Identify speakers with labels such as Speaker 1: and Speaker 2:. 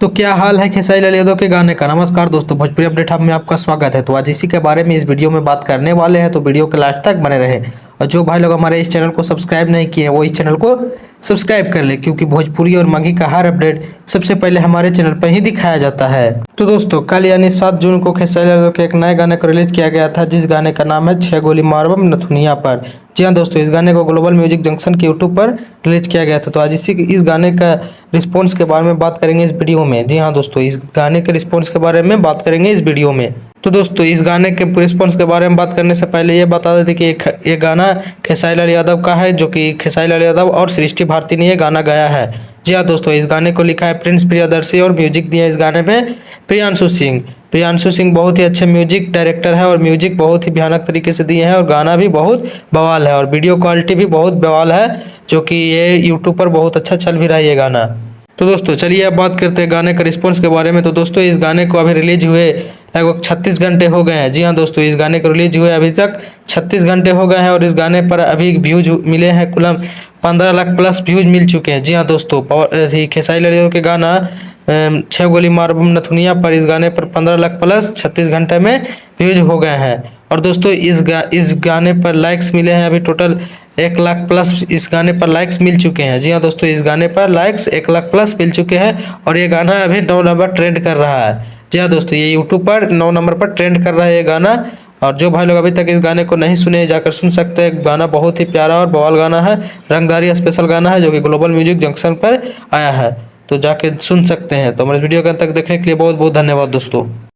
Speaker 1: तो क्या हाल है खेसारी लाल यादव के गाने का। नमस्कार दोस्तों, भोजपुरी अपडेट हब में आपका स्वागत है। तो आज इसी के बारे में इस वीडियो में बात करने वाले हैं, तो वीडियो के लास्ट तक बने रहे। और जो भाई लोग हमारे इस चैनल को सब्सक्राइब नहीं किए वो इस चैनल को सब्सक्राइब कर ले, क्योंकि भोजपुरी और मगही का हर अपडेट सबसे पहले हमारे चैनल पर ही दिखाया जाता है। तो दोस्तों, कल यानी 7 जून को खेसारी लाल यादव के एक नए गाने को रिलीज किया गया था, जिस गाने का नाम है 6 गोली मारबम नथुनिया पर। जी हाँ दोस्तों, इस गाने को ग्लोबल म्यूजिक जंक्शन के यूट्यूब पर रिलीज किया गया था। तो आज इस गाने का रिस्पॉन्स के बारे में बात करेंगे इस वीडियो में। जी हाँ दोस्तों, इस गाने के रिस्पॉन्स के बारे में बात करेंगे इस वीडियो में। तो दोस्तों, इस गाने के रिस्पॉन्स के बारे में बात करने से पहले ये बता देते कि ये गाना खेसारी लाल यादव का है, जो कि खेसारी लाल यादव और सृष्टि भारती ने ये गाना गाया है। जी हाँ दोस्तों, इस गाने को लिखा है प्रिंस प्रियदर्शी और म्यूजिक दिया इस गाने में प्रियांशु सिंह। प्रियांशु सिंह बहुत ही अच्छे म्यूजिक डायरेक्टर है और म्यूजिक बहुत ही भयानक तरीके से दिए हैं, और गाना भी बहुत बवाल है और वीडियो क्वालिटी भी बहुत बवाल है, जो कि ये यूट्यूब पर बहुत अच्छा चल भी रहा है ये गाना। तो दोस्तों चलिए अब बात करते हैं गाने का रिस्पॉन्स के बारे में। तो दोस्तों, इस गाने को अभी रिलीज हुए लगभग 36 घंटे हो गए हैं। जी हाँ दोस्तों, इस गाने को रिलीज हुए अभी तक 36 घंटे हो गए हैं, और इस गाने पर अभी व्यूज मिले हैं कुल 15 लाख प्लस व्यूज मिल चुके हैं। जी हाँ दोस्तों, खेसारी लाल यादव के गाना 6 गोली मारबम नथुनिया पर, इस गाने पर 15 लाख प्लस 36 घंटे में व्यूज हो गए हैं। और दोस्तों, इस गाने पर लाइक्स मिले हैं अभी टोटल 1 लाख प्लस इस गाने पर लाइक्स मिल चुके हैं। जी हाँ दोस्तों, इस गाने पर लाइक्स 1 लाख प्लस मिल चुके हैं, और ये गाना अभी 9 नंबर ट्रेंड कर रहा है। जी हाँ दोस्तों, ये यूट्यूब पर 9 नंबर पर ट्रेंड कर रहा है ये गाना। और जो भाई लोग अभी तक इस गाने को नहीं सुने, जाकर सुन सकते हैं। गाना बहुत ही प्यारा और बवाल गाना है, रंगदारी स्पेशल गाना है, जो कि ग्लोबल म्यूजिक जंक्शन पर आया है। तो जाके सुन सकते हैं। तो हमारे वीडियो के अंत तक देखने के लिए बहुत बहुत धन्यवाद दोस्तों।